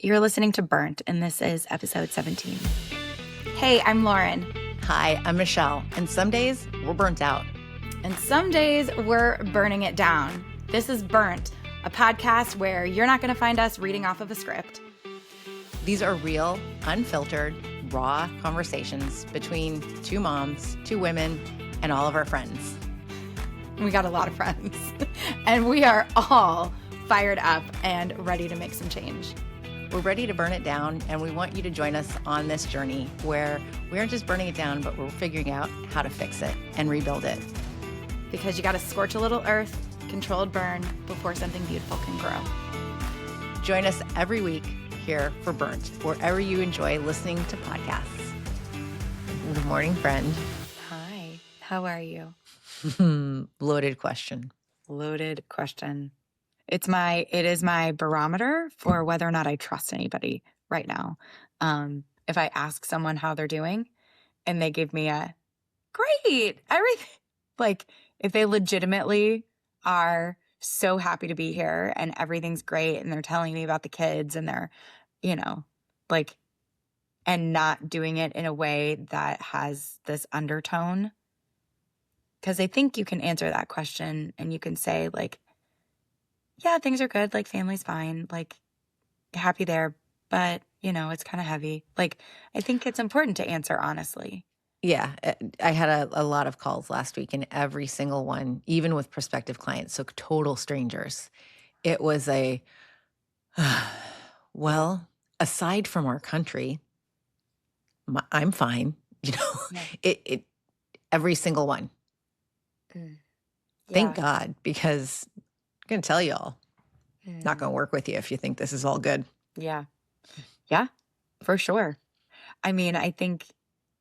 You're listening to Burnt, and this is episode 17. Hey, I'm Lauren. Hi, I'm Michelle, and some days we're burnt out. And some days we're burning it down. This is Burnt, a podcast where you're not going to find us reading off of a script. These are real, unfiltered, raw conversations between two moms, two women, and all of our friends. We got a lot of friends, and we are all fired up and ready to make some change. We're ready to burn it down, and we want you to join us on this journey where we aren't just burning it down, but we're figuring out how to fix it and rebuild it. Because you got to scorch a little earth, controlled burn, before something beautiful can grow. Join us every week here for Burnt, wherever you enjoy listening to podcasts. Good morning, friend. Hi, how are you? Loaded question. Loaded question. It is my barometer for whether or not I trust anybody right now. If I ask someone how they're doing and they give me a great, everything, like if they legitimately are so happy to be here and everything's great and they're telling me about the kids and they're, and not doing it in a way that has this undertone. Because I think you can answer that question and you can say yeah, things are good. Family's fine. Happy there. But, it's kind of heavy. I think it's important to answer honestly. Yeah. I had a lot of calls last week, and every single one, even with prospective clients, so total strangers, it was well, aside from our country, I'm fine. Yeah. Every single one. Mm. Thank God, because I'm going to tell y'all, not going to work with you if you think this is all good. Yeah. Yeah, for sure. I mean, I think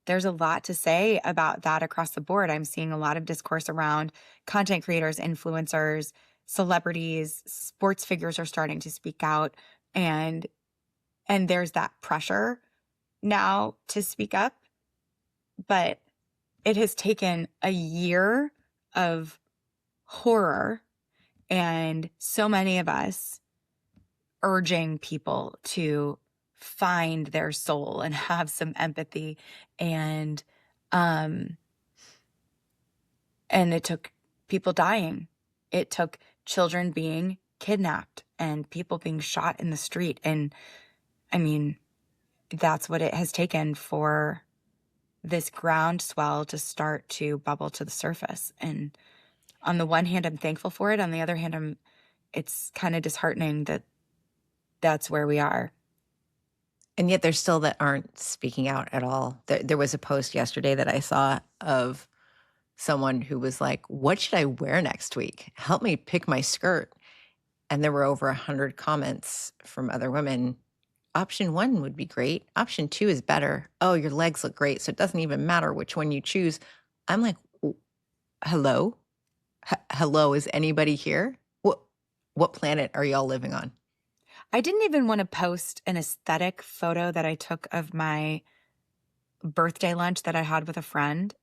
there's a lot to say about that across the board. I'm seeing a lot of discourse around content creators, influencers, celebrities, sports figures are starting to speak out. And there's that pressure now to speak up. But it has taken a year of horror and so many of us urging people to find their soul and have some empathy. And it took people dying. It took children being kidnapped and people being shot in the street. And I mean, that's what it has taken for this groundswell to start to bubble to the surface. And on the one hand, I'm thankful for it. On the other hand, it's kind of disheartening that that's where we are. And yet there's still that aren't speaking out at all. There was a post yesterday that I saw of someone who was like, what should I wear next week? Help me pick my skirt. And there were over 100 comments from other women. Option 1 would be great. Option 2 is better. Oh, your legs look great, so it doesn't even matter which one you choose. I'm like, hello? Hello, is anybody here? What planet are y'all living on? I didn't even want to post an aesthetic photo that I took of my birthday lunch that I had with a friend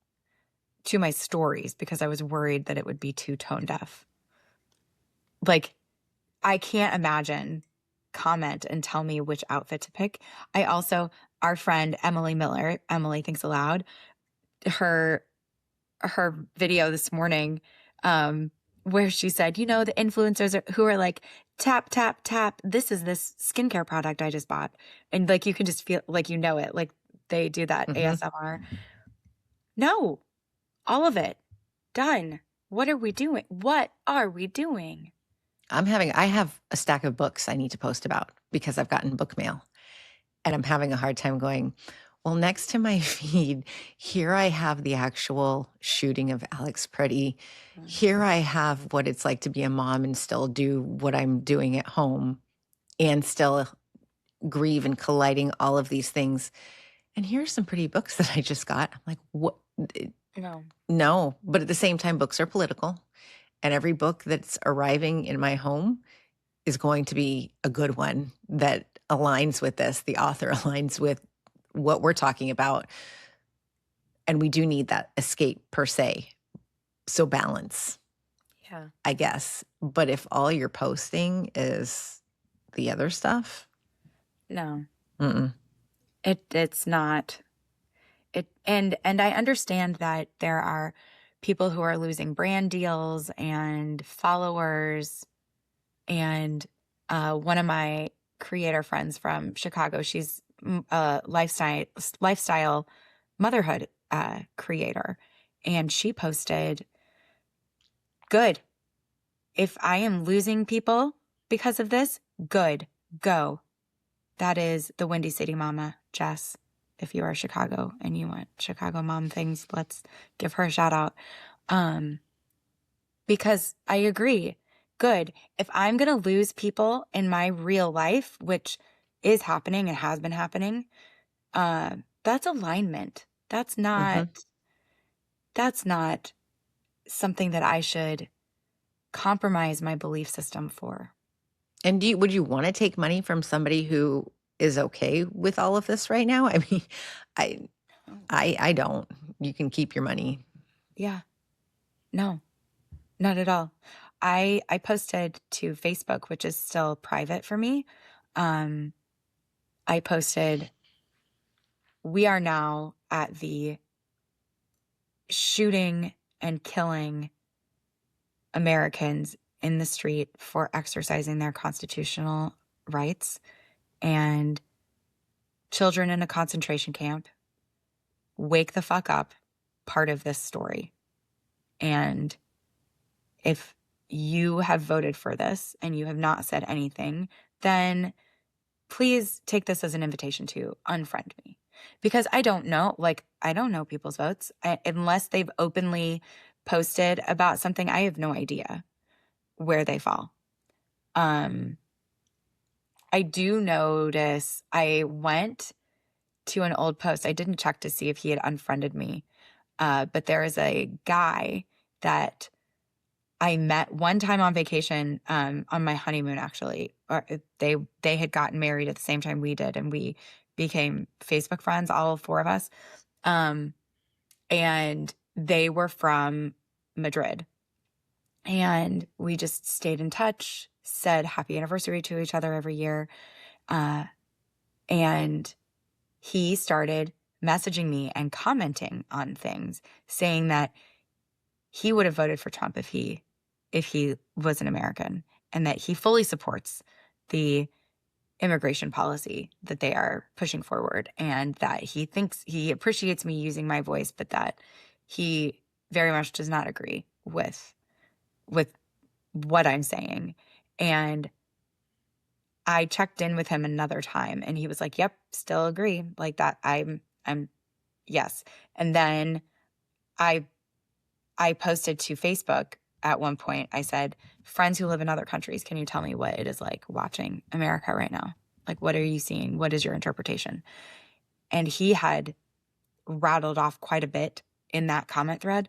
to my stories because I was worried that it would be too tone deaf. I can't imagine comment and tell me which outfit to pick. Our friend Emily Miller, Emily Thinks Aloud, her video this morning, where she said, the influencers who are like, tap, tap, tap, this is this skincare product I just bought. And you can just feel it. They do that ASMR. No, all of it done. What are we doing? I have a stack of books I need to post about because I've gotten book mail, and I'm having a hard time going, well, next to my feed, here I have the actual shooting of Alex Pretty. Here I have what it's like to be a mom and still do what I'm doing at home and still grieve and colliding all of these things. And here's some pretty books that I just got. I'm like, what? No. But at the same time, books are political. And every book that's arriving in my home is going to be a good one that aligns with this. The author aligns with what we're talking about. And we do need that escape per se. So balance. Yeah. I guess. But if all you're posting is the other stuff. No. Mm-mm. It's not. And I understand that there are people who are losing brand deals and followers. And one of my creator friends from Chicago, she's a lifestyle motherhood creator, and she posted, "Good. If I am losing people because of this, good. Go." That is the Windy City Mama, Jess. If you are Chicago and you want Chicago mom things, let's give her a shout out. Um, because I agree. Good. If I'm going to lose people in my real life, which is happening and has been happening, that's alignment. Mm-hmm. That's not something that I should compromise my belief system for. And would you want to take money from somebody who is okay with all of this right now? I mean, I I don't. You can keep your money. Yeah. No, not at all. I posted to Facebook, which is still private for me. Um, I posted, "We are now at the shooting and killing Americans in the street for exercising their constitutional rights, and children in a concentration camp, wake the fuck up, part of this story. And if you have voted for this and you have not said anything, then please take this as an invitation to unfriend me." Because I don't know, like, I don't know people's votes. Unless they've openly posted about something, I have no idea where they fall. I do notice I went to an old post. I didn't check to see if he had unfriended me, but there is a guy that I met one time on vacation, on my honeymoon, actually. Or they had gotten married at the same time we did, and we became Facebook friends, all four of us. Um, and they were from Madrid. And we just stayed in touch, said happy anniversary to each other every year. Uh, and he started messaging me and commenting on things, saying that he would have voted for Trump if he was an American, and that he fully supports the immigration policy that they are pushing forward, and that he appreciates me using my voice, but that he very much does not agree with what I'm saying. And I checked in with him another time, and he was like, "Yep, still agree." Like that. I'm yes. And then I I posted to Facebook at one point. I said, "Friends who live in other countries, can you tell me what it is like watching America right now? Like, what are you seeing? What is your interpretation?" And he had rattled off quite a bit in that comment thread.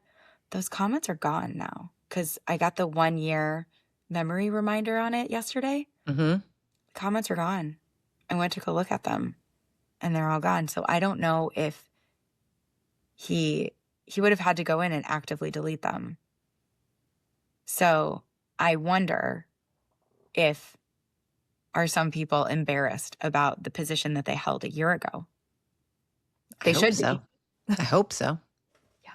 Those comments are gone now because I got the 1 year memory reminder on it yesterday. Mm-hmm. Comments are gone. I went to go look at them and they're all gone. So I don't know if he would have had to go in and actively delete them. So I wonder if are some people embarrassed about the position that they held a year ago. I They hope should so. be. I hope so. Yeah.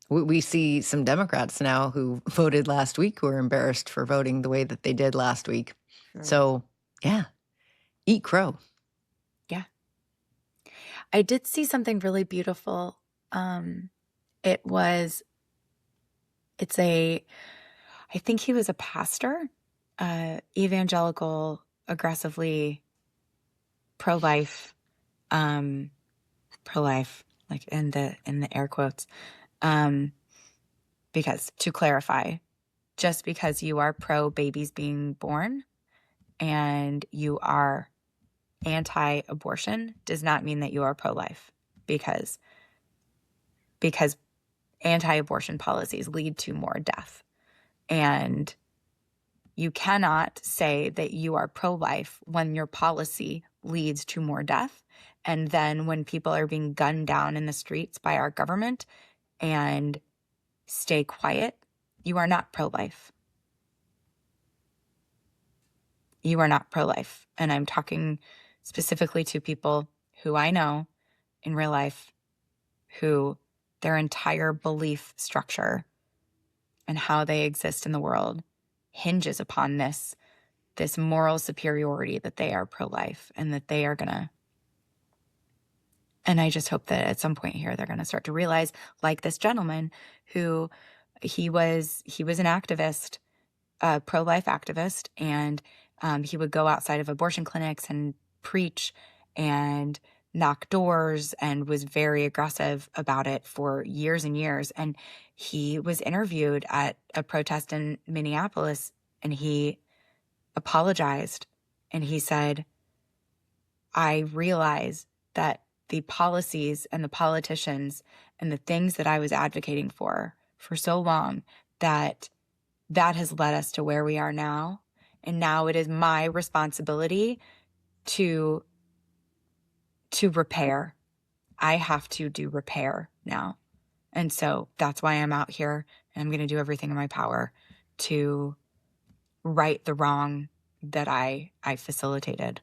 We see some Democrats now who voted last week who are embarrassed for voting the way that they did last week. True. So, yeah, eat crow. Yeah. I did see something really beautiful. Um, it was, it's a, I think he was a pastor, evangelical, aggressively pro-life, um, pro-life, like in the air quotes. Because to clarify, just because you are pro babies being born and you are anti-abortion does not mean that you are pro-life, because anti-abortion policies lead to more death. And you cannot say that you are pro-life when your policy leads to more death. And then when people are being gunned down in the streets by our government and stay quiet, you are not pro-life. You are not pro-life. And I'm talking specifically to people who I know in real life, who their entire belief structure and how they exist in the world hinges upon this moral superiority that they are pro-life and that they are gonna. And I just hope that at some point here they're gonna start to realize, like this gentleman who he was an activist, a pro-life activist, and he would go outside of abortion clinics and preach and knock doors and was very aggressive about it for years and years. And he was interviewed at a protest in Minneapolis, and he apologized, and he said, I realize that the policies and the politicians and the things that I was advocating for so long, that has led us to where we are now. And now it is my responsibility to repair. I have to do repair now. And so that's why I'm out here, and I'm going to do everything in my power to right the wrong that I facilitated.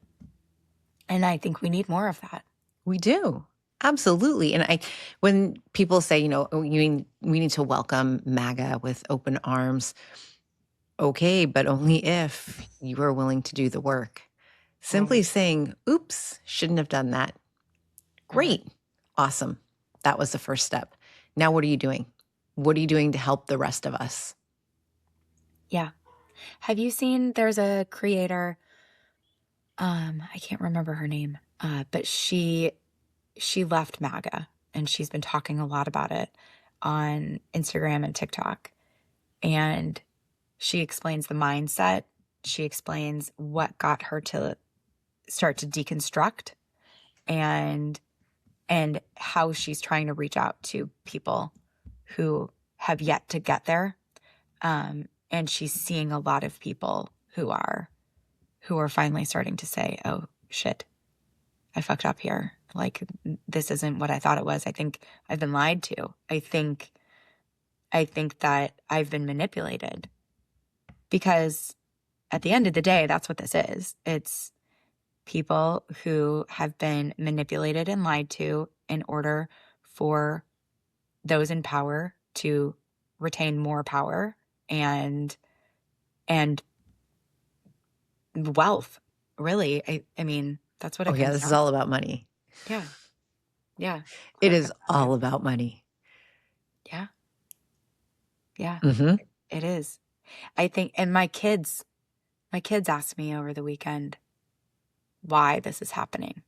And I think we need more of that. We do. Absolutely. And when people say, we need to welcome MAGA with open arms. Okay, but only if you are willing to do the work. Simply saying, oops, shouldn't have done that. Great. Awesome. That was the first step. Now, what are you doing? What are you doing to help the rest of us? Yeah. Have you seen, there's a creator, I can't remember her name, but she left MAGA, and she's been talking a lot about it on Instagram and TikTok. And she explains the mindset. She explains what got her to start to deconstruct, and how she's trying to reach out to people who have yet to get there. And she's seeing a lot of people who are finally starting to say, oh, shit, I fucked up here. Like, this isn't what I thought it was. I think I've been lied to. I think that I've been manipulated. Because at the end of the day, that's what this is. It's people who have been manipulated and lied to in order for those in power to retain more power and wealth. Really, I mean, that's what it Oh, yeah, comes this is down all to. about money. Yeah. Yeah. It Quick is all about money. Yeah. Yeah. Mm-hmm. It is. I think, and my kids asked me over the weekend why this is happening.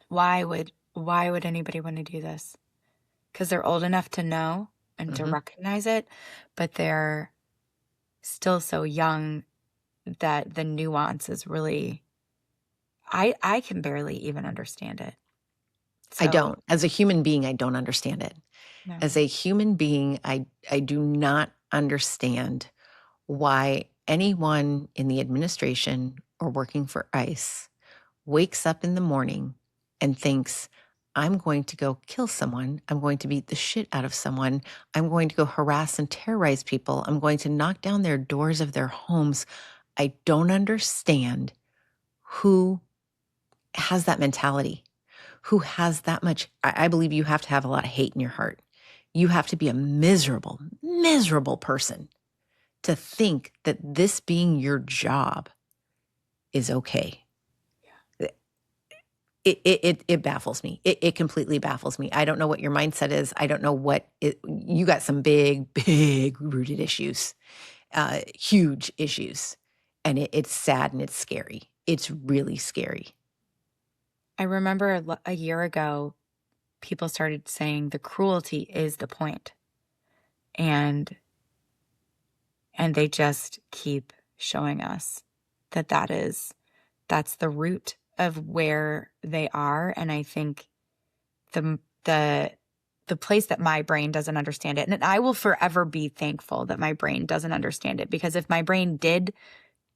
Why would anybody want to do this? Because they're old enough to know and to Mm-hmm. recognize it, but they're still so young that the nuance is really, I can barely even understand it. I So don't. As a human being, I don't understand it. no. As a human being, I do not understand why anyone in the administration or working for ICE wakes up in the morning and thinks, I'm going to go kill someone. I'm going to beat the shit out of someone. I'm going to go harass and terrorize people. I'm going to knock down their doors of their homes. I don't understand who has that mentality, who has that much. I believe you have to have a lot of hate in your heart. You have to be a miserable, miserable person to think that this being your job is okay. It baffles me. It completely baffles me. I don't know what your mindset is. I don't know you got some big, big rooted issues, huge issues. And it's sad and it's scary. It's really scary. I remember a year ago, people started saying the cruelty is the point. And they just keep showing us that that's the root of where they are. And I think the place that my brain doesn't understand it, and I will forever be thankful that my brain doesn't understand it, because if my brain did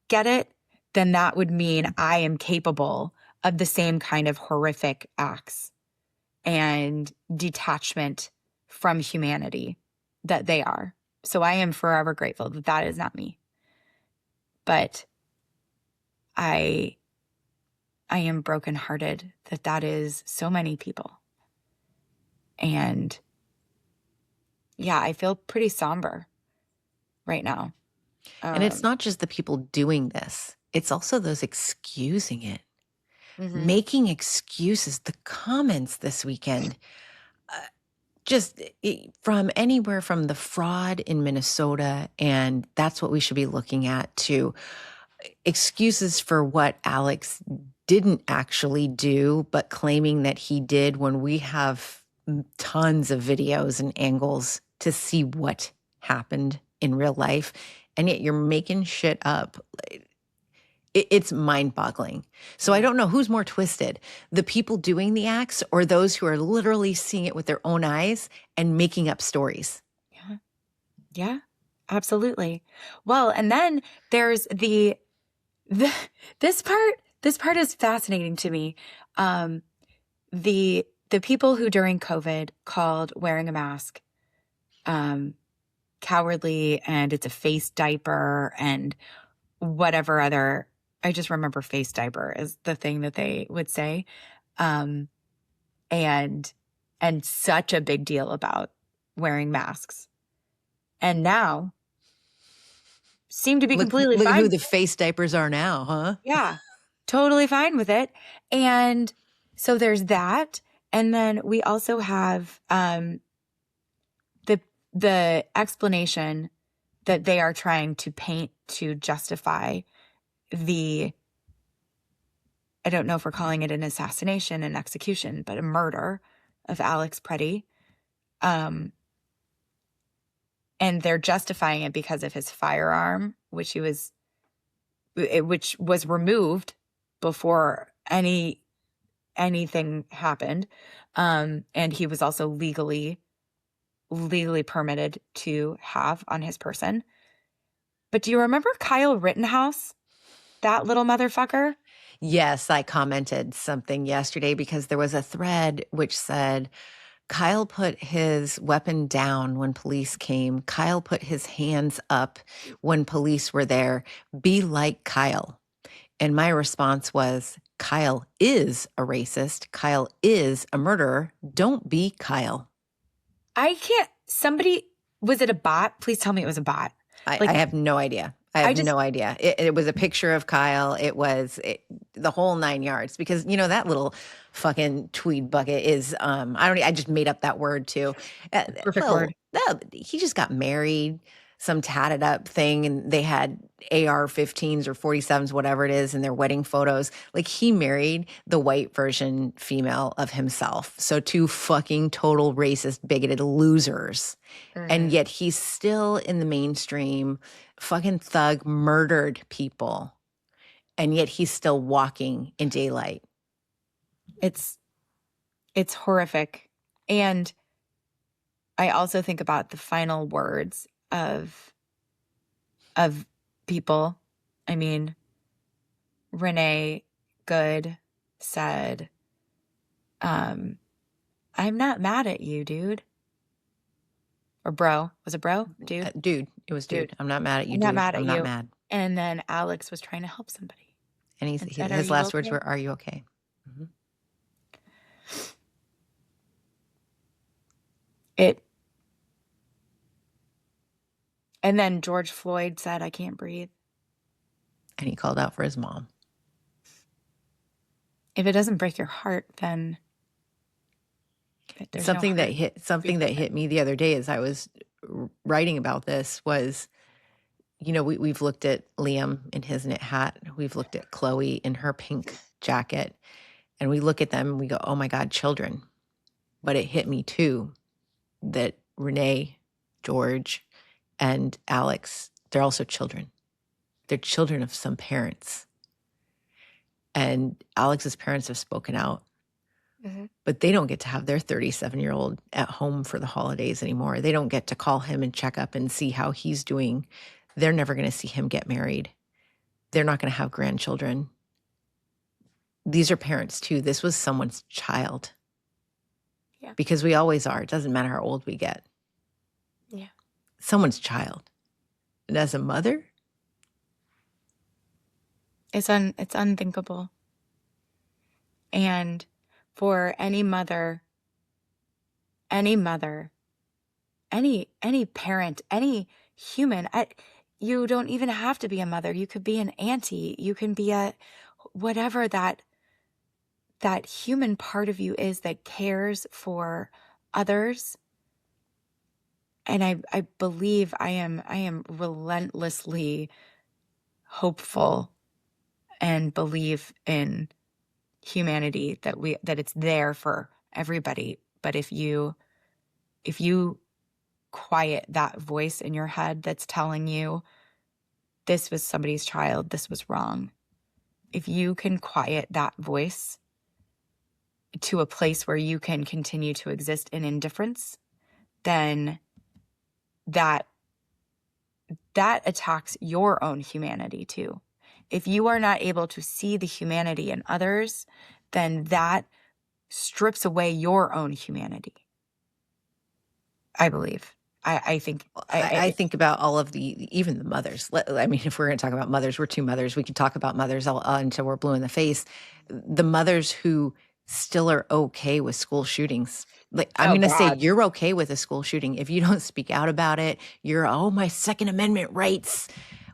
get it, then that would mean I am capable of the same kind of horrific acts and detachment from humanity that they are. So I am forever grateful that that is not me. But I I am brokenhearted that that is so many people. And yeah, I feel pretty somber right now. And it's Um, not just the people doing this, it's also those excusing it, mhm. making excuses. The comments this weekend, uh, from anywhere from the fraud in Minnesota, and that's what we should be looking at, to excuses for what Alex didn't actually do, but claiming that he did, when we have tons of videos and angles to see what happened in real life. And yet you're making shit up. It's mind boggling. So I Yeah. don't know who's more twisted, the people doing the acts or those who are literally seeing it with their own eyes and making up stories. Yeah. Yeah. Absolutely. Well, and then there's the this part is fascinating to me. Um, the people who during COVID called wearing a mask um, cowardly and it's a face diaper and whatever other. I just remember face diaper is the thing that they would say, um, and such a big deal about wearing masks, and now seem to be completely Look at who fine. the face diapers are now, huh? Yeah, totally fine with it. And so there's that. And then we also have the explanation that they are trying to paint to justify the, I don't know if we're calling it an assassination, an execution, but a murder of Alex Preddy. Um, and they're justifying it because of his firearm, which was removed before anything happened. And he was also legally permitted to have on his person. But do you remember Kyle Rittenhouse? That little motherfucker? Yes, I commented something yesterday because there was a thread which said Kyle put his weapon down when police came. Kyle put his hands up when police were there. Be like Kyle. And my response was, Kyle is a racist. Kyle is a murderer. Don't be Kyle. I can't, somebody, was it a bot? Please tell me it was a bot. I Like, have no idea. I I have just, no idea. It was a picture of Kyle. The whole 9 yards, because that little fucking tweed bucket is, I just made up that word too. perfect word. Well, he just got married, some tatted up thing, and they had AR-15s or 47s, whatever it is, in their wedding photos. Like, he married the white version female of himself. So two fucking total racist, bigoted losers. And Mhm. yet he's still in the mainstream. Fucking thug murdered people. And yet he's still walking in daylight. It's, it's horrific. And I also think about the final words of people. I mean, Renee Good said, um, I'm not mad at you, dude. Or bro. Was it bro? Dude? Dude, it was dude. Dude. I'm not mad at you, I'm not dude. mad at I'm not you. mad. And then Alex was trying to help somebody And and said, Are his you last words okay? were, "Are you okay?" Mhm. It and then George Floyd said, I can't breathe. And he called out for his mom. If it doesn't break your heart, then there's no heart Something that behind it. hit me the other day as I was writing about this was, we've looked at Liam in his knit hat. We've looked at Chloe in her pink jacket. And we look at them and we go, oh my God, children. But it hit me too that Renee, George, and Alex, they're also children. They're children of some parents. And Alex's parents have spoken out, but they don't get to have their 37-year-old at home for the holidays anymore. They don't get to call him and check up and see how he's doing. They're never going to see him get married. They're not going to have grandchildren. These are parents too. This was someone's child. Yeah. Because we always are. It doesn't matter how old we get. Yeah. Someone's child. And as a mother, It's unthinkable. And for any mother, any parent, any human, you don't even have to be a mother. You could be an auntie. You can be a whatever that human part of you is that cares for others. And I believe I am relentlessly hopeful and believe in humanity, that it's there for everybody. But if you quiet that voice in your head that's telling you this was somebody's child, this was wrong. If you can quiet that voice to a place where you can continue to exist in indifference, then that that attacks your own humanity too. If you are not able to see the humanity in others, then that strips away your own humanity. I believe. I think I think about all of even the mothers. I mean, if we're going to talk about mothers, we're two mothers. We could talk about mothers until we're blue in the face. The mothers who still are okay with school shootings. Like, I'm oh going to say God. you're okay with a school shooting. If you don't speak out about it, you're, oh, my Second Amendment rights.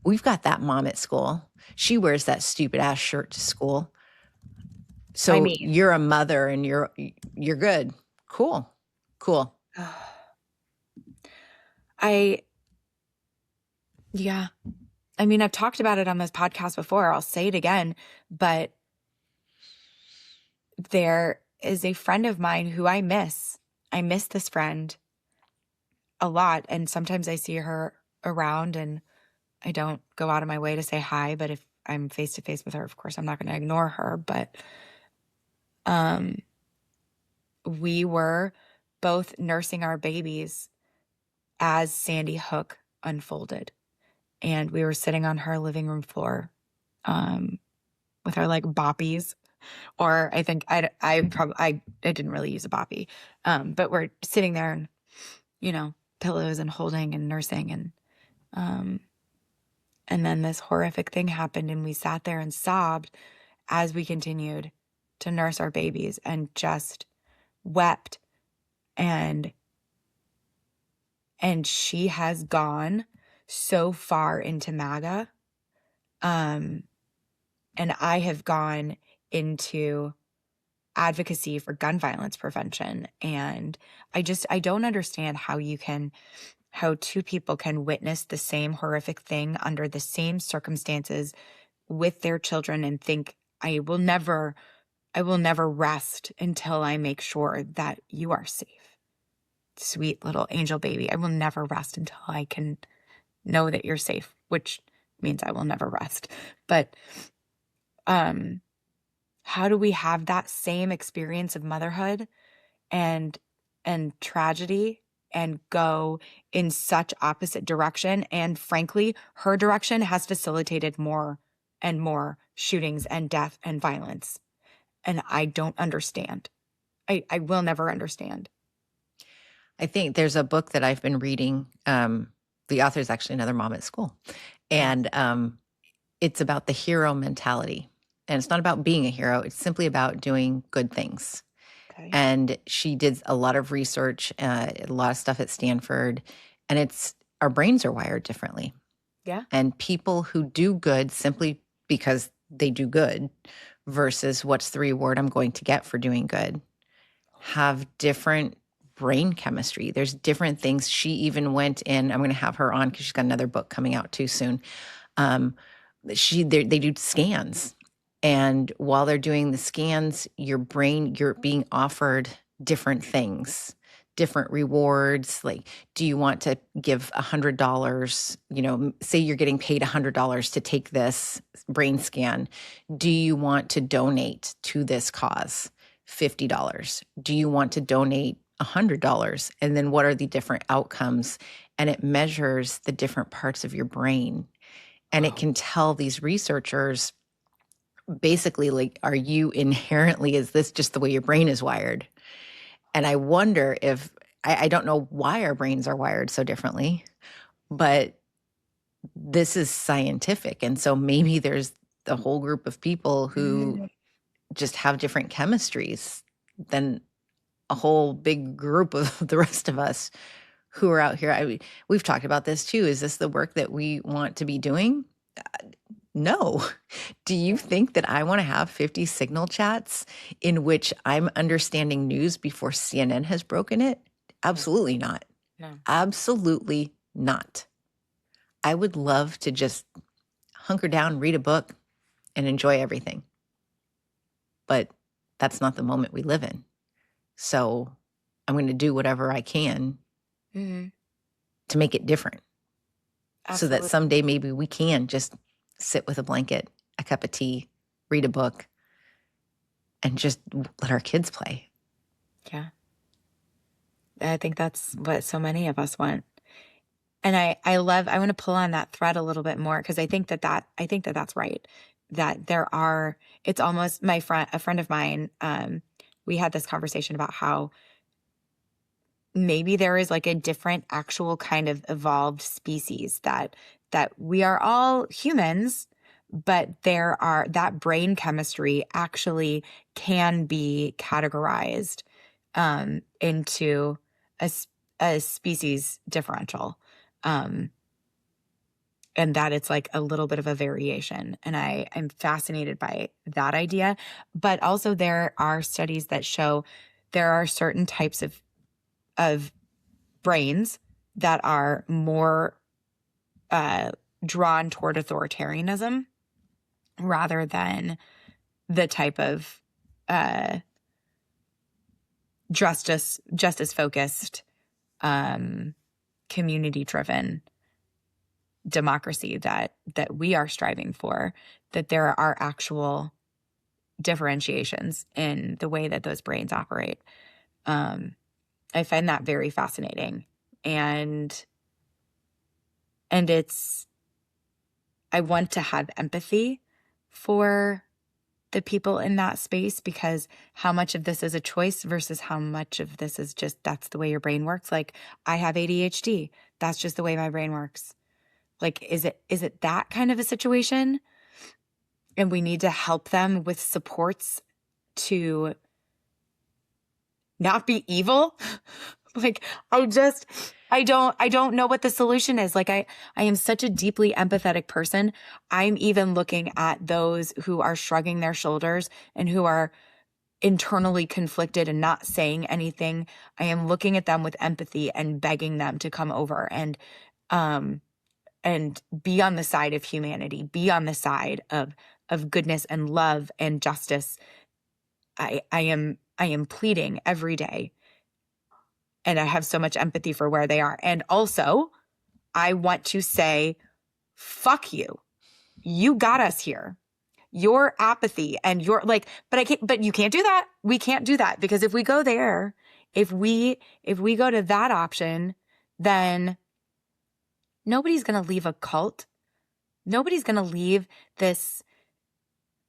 We've got that mom at school. She wears that stupid ass shirt to school. I So mean, you're a mother and you're good. Cool. Cool. I yeah. I mean, I've talked about it on this podcast before. I'll say it again, but there is a friend of mine who I miss. I miss this friend a lot, and sometimes I see her around and I don't go out of my way to say hi, but if I'm face to face with her, of course, I'm not going to ignore her, but um we were both nursing our babies as Sandy Hook unfolded. And we were sitting on her living room floor um, with our like boppies, or I think I didn't really use a boppy, but we're sitting there and pillows and holding and nursing um, and then this horrific thing happened, and we sat there and sobbed as we continued to nurse our babies and just wept. and and she has gone so far into MAGA. Um, and I have gone into advocacy for gun violence prevention. And I don't understand how two people can witness the same horrific thing under the same circumstances with their children and think, I will never rest until I make sure that you are safe. Sweet little angel baby. I will never rest until I can know that you're safe, which means I will never rest. But um how do we have that same experience of motherhood and tragedy and go in such opposite direction? And frankly, her direction has facilitated more and more shootings and death and violence. And I don't understand. I will never understand. I think there's a book that I've been reading. The author is actually another mom at school. Yeah. And it's about the hero mentality. And it's not about being a hero, it's simply about doing good things. Okay. And she did a lot of research, a lot of stuff at Stanford. And it's our brains are wired differently. Yeah. And people who do good simply because they do good versus what's the reward I'm going to get for doing good have different brain chemistry. There's different things. She even went in, I'm going to have her on because she's got another book coming out too soon. They do scans. And while they're doing the scans, you're being offered different things, different rewards. Like, do you want to give $100? Say you're getting paid $100 to take this brain scan. Do you want to donate to this cause? $50. Do you want to donate $100? And then what are the different outcomes? And it measures the different parts of your brain. And it can tell these researchers basically, like, are you inherently, is this just the way your brain is wired? And I wonder if, I don't know why our brains are wired so differently, but this is scientific. And so maybe there's a whole group of people who just have different chemistries than a whole big group of the rest of us who are out here. We've talked about this too. Is this the work that we want to be doing? No. Do you think that I want to have 50 signal chats in which I'm understanding news before CNN has broken it? Absolutely not. No. Absolutely not. I would love to just hunker down, read a book, and enjoy everything. But that's not the moment we live in. So I'm going to do whatever I can Mm-hmm. to make it different. So that Absolutely. someday maybe we can just sit with a blanket, a cup of tea, read a book, and just let our kids play. Yeah. I think that's what so many of us want. And I want to pull on that thread a little bit more because I think that that's right. That there are, it's almost a friend of mine, we had this conversation about how maybe there is like a different actual kind of evolved species that we are all humans, but there are that brain chemistry actually can be categorized into a species differential. Um, and that it's like a little bit of a variation. And I'm fascinated by that idea. But also there are studies that show there are certain types of brains that are more drawn toward authoritarianism rather than the type of justice focused, community driven democracy that we are striving for. That there are actual differentiations in the way that those brains operate. I find that very fascinating, and it's, I want to have empathy for the people in that space, because how much of this is a choice versus how much of this is just that's the way your brain works. Like, I have ADHD. That's just the way my brain works. Like, is it that kind of a situation? And we need to help them with supports to not be evil. Like, I don't know what the solution is. Like, I am such a deeply empathetic person. I'm even looking at those who are shrugging their shoulders and who are internally conflicted and not saying anything. I am looking at them with empathy and begging them to come over and be on the side of humanity, be on the side of goodness and love and justice. I am pleading every day. And I have so much empathy for where they are. And also, I want to say, fuck you. You got us here. Your apathy and your like, but you can't do that. We can't do that, because if we go there, if we go to that option, then nobody's going to leave a cult. Nobody's going to leave this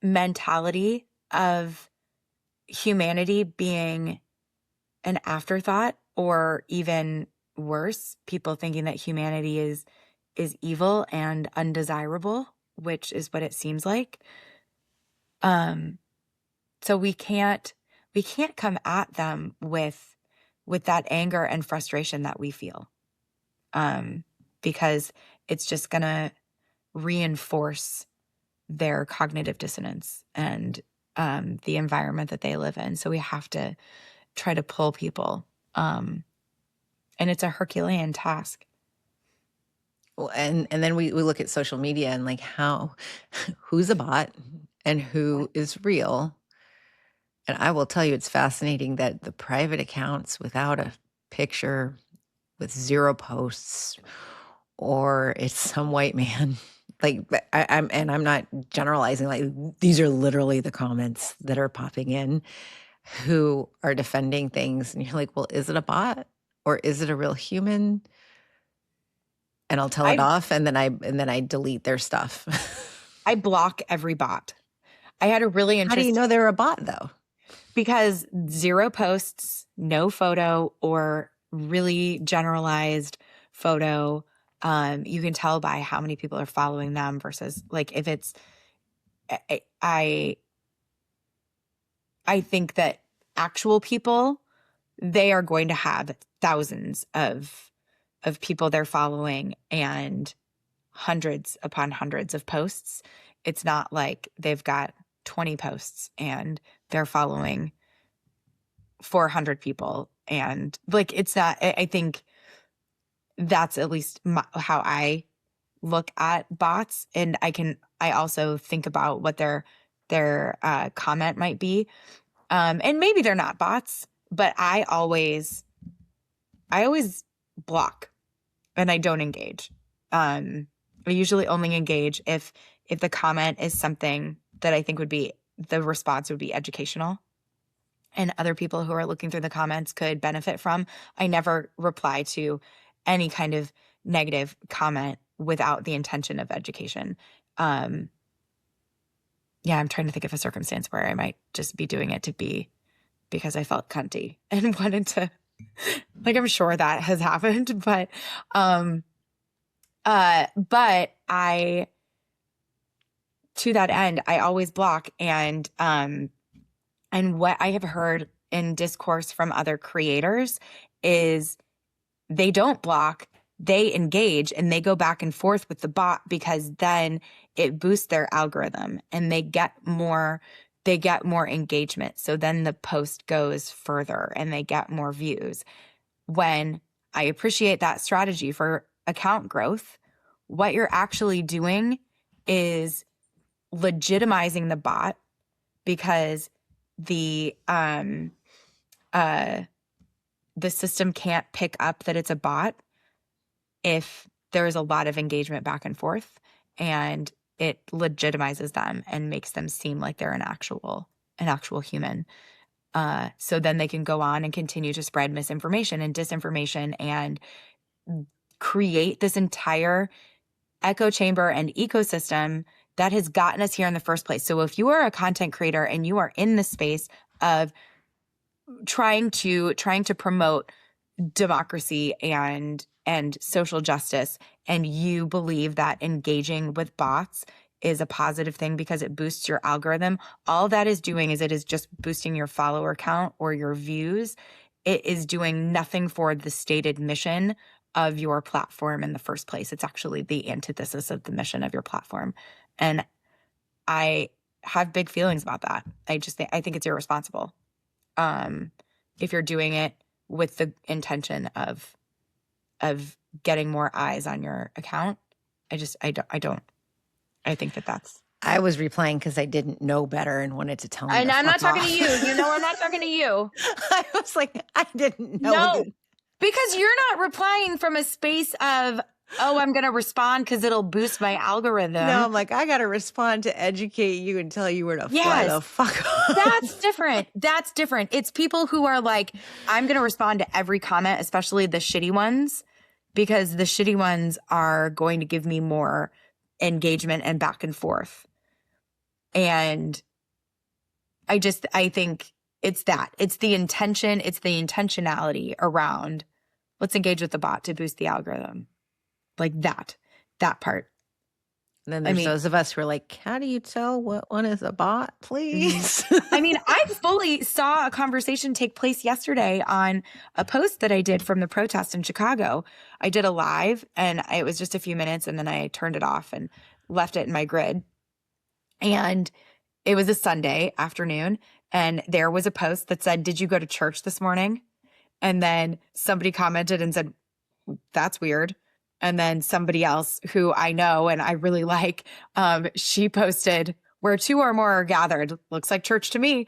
mentality of humanity being an afterthought, or even worse, people thinking that humanity is evil and undesirable, which is what it seems like. So we can't come at them with that anger and frustration that we feel, because it's just gonna reinforce their cognitive dissonance and the environment that they live in. So we have to try to pull people, and it's a Herculean task. Well, and then we look at social media and like who's a bot and who is real. And I will tell you, it's fascinating that the private accounts without a picture, with 0 posts, or it's some white man. Like, I'm not generalizing. Like, these are literally the comments that are popping in, who are defending things, and you're like, well, is it a bot or is it a real human? And I'll tell it I off, and then I delete their stuff. I block every bot. I had a really How do you interesting, know they're a bot though? because 0 posts, no photo, or really generalized photo. You can tell by how many people are following them versus, like, if it's, I I think that actual people, they are going to have thousands of people they're following and hundreds upon hundreds of posts. It's not like they've got 20 posts and they're following 400 people. And like, it's not, I think that's at least how I look at bots. And I also think about what their comment might be. And maybe they're not bots, but I always block and I don't engage. I usually only engage if the comment is something that I think the response would be educational and other people who are looking through the comments could benefit from. I never reply to any kind of negative comment without the intention of education. Yeah, I'm trying to think of a circumstance where I might just be doing it because I felt cunty and wanted to, like, I'm sure that has happened, but to that end, I always block. And what I have heard in discourse from other creators is they don't block, they engage and they go back and forth with the bot because then it boosts their algorithm and they get more engagement. So then the post goes further and they get more views. When I appreciate that strategy for account growth, what you're actually doing is legitimizing the bot because the system can't pick up that it's a bot if there's a lot of engagement back and forth, and it legitimizes them and makes them seem like they're an actual human. So then they can go on and continue to spread misinformation and disinformation and create this entire echo chamber and ecosystem that has gotten us here in the first place. So if you are a content creator and you are in the space of trying to promote democracy and social justice, and you believe that engaging with bots is a positive thing because it boosts your algorithm, all that is doing is it is just boosting your follower count or your views. It is doing nothing for the stated mission of your platform in the first place. It's actually the antithesis of the mission of your platform. And I have big feelings about that. I think it's irresponsible. If you're doing it with the intention of getting more eyes on your account, I think that's. I was replying because I didn't know better and wanted to tell me. And I'm not talking to you. You know, I'm not talking to you. I was like, I didn't know. No, because you're not replying from a space of, oh, I'm going to respond because it'll boost my algorithm. No, I'm like, I got to respond to educate you and tell you where to fly the fuck off. That's different. That's different. It's people who are like, I'm going to respond to every comment, especially the shitty ones, because the shitty ones are going to give me more engagement and back and forth. And I think it's that. It's the intention. It's the intentionality around let's engage with the bot to boost the algorithm. Like that part. And then there's those of us who are like, how do you tell what one is a bot, please? I mean, I fully saw a conversation take place yesterday on a post that I did from the protest in Chicago. I did a live and it was just a few minutes and then I turned it off and left it in my grid. And it was a Sunday afternoon and there was a post that said, "Did you go to church this morning?" And then somebody commented and said, "That's weird." And then somebody else who I know and I really like, she posted, "Where two or more are gathered, looks like church to me."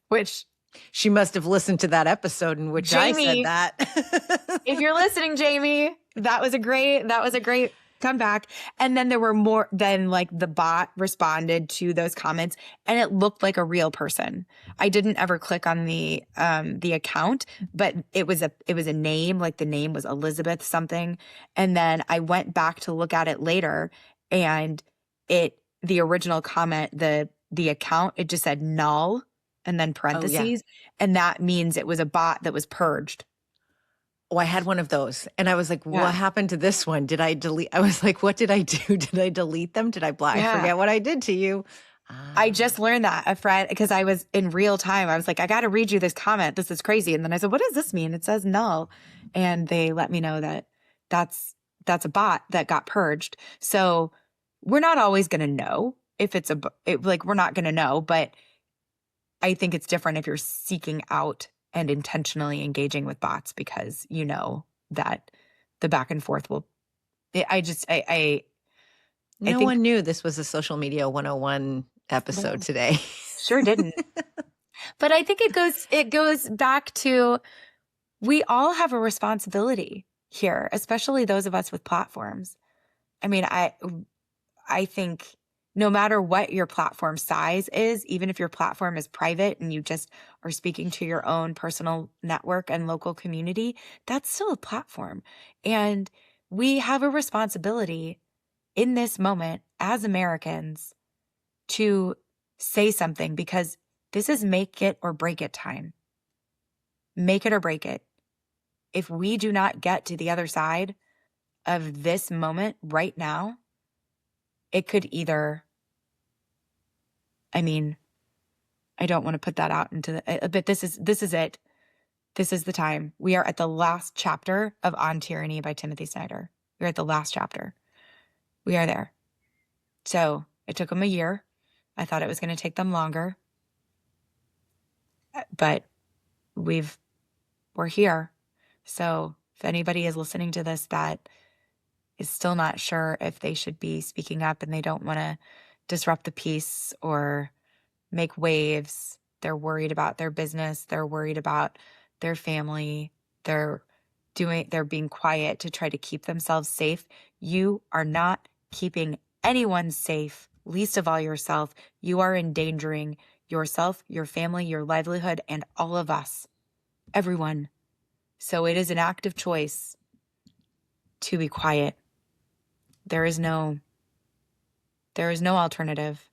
Which she must have listened to that episode in which Jamie, I said that. If you're listening, Jamie, that was a great comeback. And then there were more than like the bot responded to those comments and it looked like a real person. I didn't ever click on the account, but it was a name, like the name was Elizabeth something. And then I went back to look at it later and the original comment, the account, it just said null and then parentheses. Oh, yeah. And that means it was a bot that was purged. Oh, I had one of those. And I was like, what happened to this one? Did I delete? I was like, what did I do? Did I delete them? Did I block? I forget what I did to you. I Ah, just learned that a friend, because I was in real time. I was like, I got to read you this comment. This is crazy. And then I said, what does this mean? It says null. And they let me know that that's that's a bot that got purged. So we're not always going to know if it's like we're not going to know, but I think it's different if you're seeking out and intentionally engaging with bots because you know that the back and forth will. I no think one knew this was a social media 101 episode no, today. sure didn't. But I think it goes back to we all have a responsibility here, especially those of us with platforms. I mean, I think no matter what your platform size is, even if your platform is private and you just are speaking to your own personal network and local community, that's still a platform. And we have a responsibility in this moment as Americans to say something because this is make it or break it time. Make it or break it. If we do not get to the other side of this moment right now, it could either, I mean, I don't want to put that out into but this is it. This is the time. We are at the last chapter of On Tyranny by Timothy Snyder. We're at the last chapter. We are there. So it took them a year. I thought it was going to take them longer, but we're here. So if anybody is listening to this that is still not sure if they should be speaking up and they don't want to disrupt the peace or make waves, they're worried about their business, they're worried about their family, they're being quiet to try to keep themselves safe. You are not keeping anyone safe, least of all yourself. You are endangering yourself, your family, your livelihood, and all of us, everyone. So it is an active choice to be quiet. There is no alternative.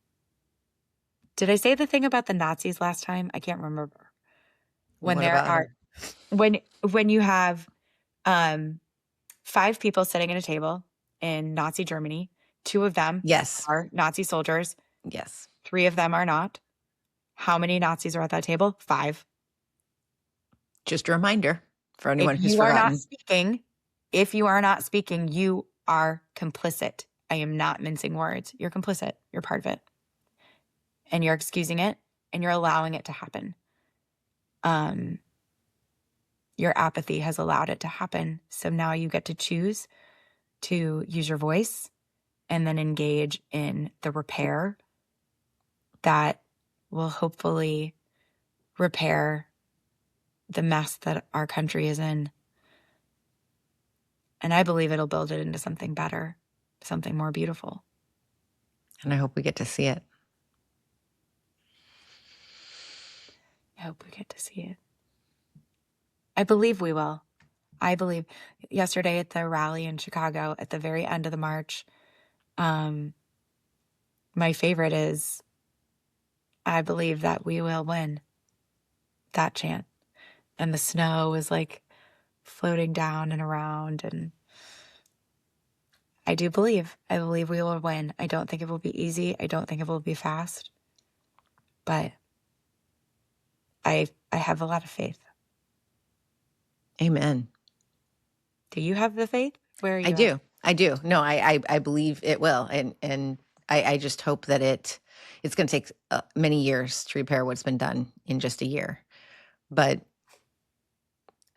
Did I say the thing about the Nazis last time? I can't remember. When What there about are them? when you have um 5 people sitting at a table in Nazi Germany, 2 of them Yes. are Nazi soldiers, Yes. 3 of them are not. How many Nazis are at that table? 5. Just a reminder for If anyone who's you are not forgotten. speaking, if you are not speaking, you are complicit. I am not mincing words. You're complicit. You're part of it. And you're excusing it and you're allowing it to happen. Um, your apathy has allowed it to happen. So now you get to choose to use your voice and then engage in the repair that will hopefully repair the mess that our country is in. And I believe it'll build it into something better, something more beautiful. And I hope we get to see it. I hope we get to see it. I believe we will. I believe yesterday at the rally in Chicago, at the very end of the march, my favorite is, I believe that we will win, that chant. And the snow is like floating down and around. And I do believe, I believe we will win. I don't think it will be easy. I don't think it will be fast, but I have a lot of faith. Amen. Do you have the faith? Where are I you at? do. I do. No, I believe it will. And I just hope that it's going to take many years to repair what's been done in just a year. But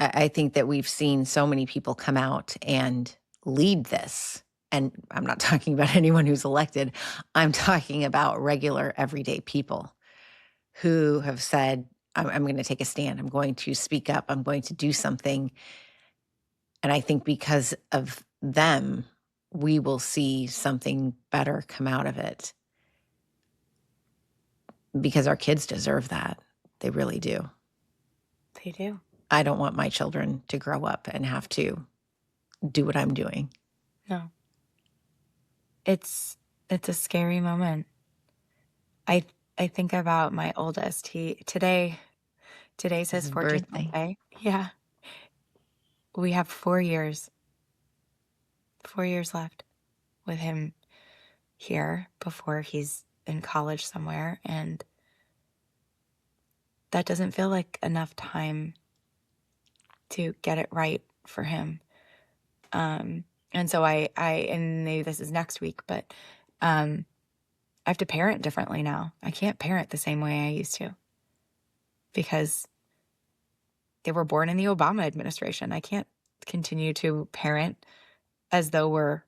I think that we've seen so many people come out and lead this. And I'm not talking about anyone who's elected. I'm talking about regular, everyday people who have said, I'm going to take a stand. I'm going to speak up. I'm going to do something. And I think because of them, we will see something better come out of it because our kids deserve that. They really do. They do. I don't want my children to grow up and have to do what I'm doing. No. It's a scary moment. I I think about my oldest. Today's his His 14th birthday. birthday. Yeah. We have 4 years. 4 years left with him here before he's in college somewhere, and that doesn't feel like enough time to get it right for him. And so and maybe this is next week, but I have to parent differently now. I can't parent the same way I used to because they were born in the Obama administration. I can't continue to parent as though we're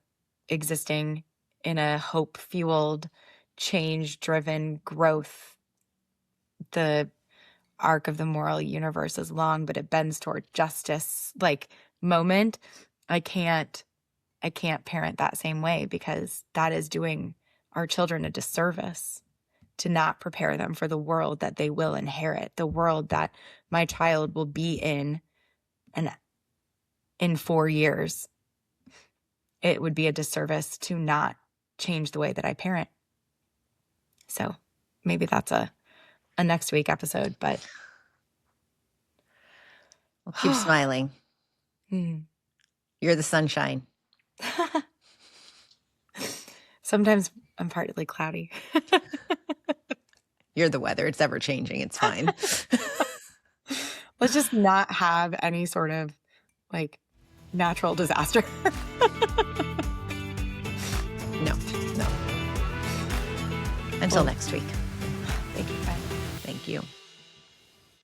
existing in a hope-fueled, change-driven growth. The arc of the moral universe is long, but it bends toward justice, like, moment. I can't parent that same way because that is doing our children a disservice to not prepare them for the world that they will inherit, the world that my child will be in, and in 4 years. It would be a disservice to not change the way that I parent. So maybe that's a next week episode, but Well, keep smiling. Hmm. You're the sunshine. Sometimes I'm partly cloudy. You're the weather. It's ever changing. It's fine. Let's just not have any sort of like natural disaster. No. Until next week. Thank you, friend. Thank you.